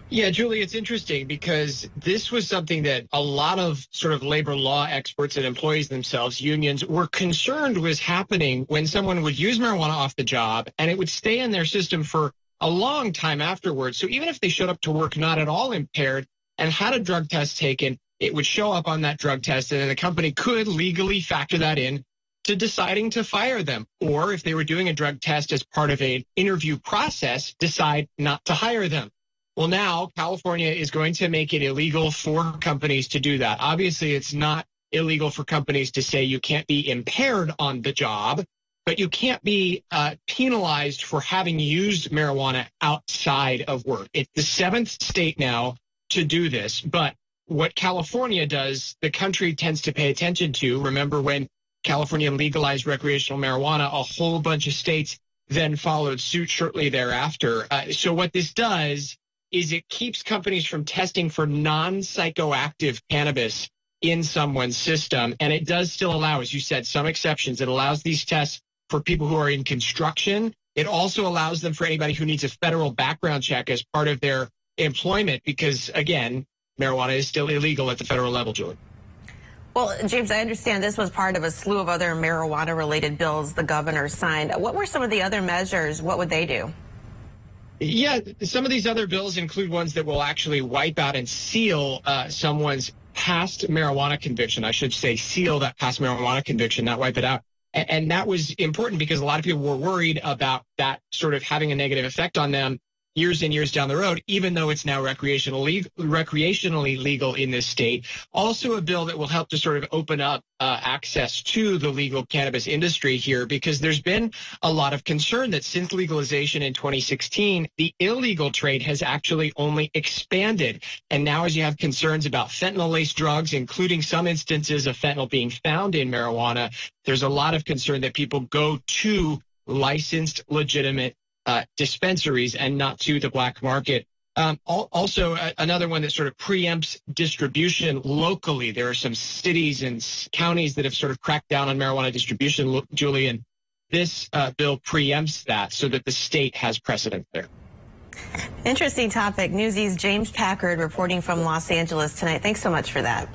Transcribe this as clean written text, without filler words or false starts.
Yeah, Julie, it's interesting because this was something that a lot of sort of labor law experts and employees themselves, unions, were concerned was happening when someone would use marijuana off the job and it would stay in their system for a long time afterwards. So even if they showed up to work not at all impaired and had a drug test taken, it would show up on that drug test, and then the company could legally factor that in to deciding to fire them. Or if they were doing a drug test as part of an interview process, decide not to hire them. Well, now California is going to make it illegal for companies to do that. Obviously, it's not illegal for companies to say you can't be impaired on the job, but you can't be penalized for having used marijuana outside of work. It's the seventh state now to do this. But what California does, the country tends to pay attention to. Remember when California legalized recreational marijuana, a whole bunch of states then followed suit shortly thereafter. So what this does is it keeps companies from testing for non-psychoactive cannabis in someone's system. And it does still allow, as you said, some exceptions. It allows these tests for people who are in construction. It also allows them for anybody who needs a federal background check as part of their employment because, again, marijuana is still illegal at the federal level, Julie. Well, James, I understand this was part of a slew of other marijuana-related bills the governor signed. What were some of the other measures? What would they do? Yeah, some of these other bills include ones that will actually wipe out and seal someone's past marijuana conviction. I should say seal that past marijuana conviction, not wipe it out. And that was important because a lot of people were worried about that sort of having a negative effect on them years and years down the road, even though it's now recreationally legal in this state. Also a bill that will help to sort of open up access to the legal cannabis industry here, because there's been a lot of concern that since legalization in 2016, the illegal trade has actually only expanded. And now as you have concerns about fentanyl-laced drugs, including some instances of fentanyl being found in marijuana, there's a lot of concern that people go to licensed, legitimate dispensaries and not to the black market. Also, another one that sort of preempts distribution locally. There are some cities and counties that have sort of cracked down on marijuana distribution, Julie, and this bill preempts that so that the state has precedent there. Interesting topic. Newsy's James Packard reporting from Los Angeles tonight. Thanks so much for that.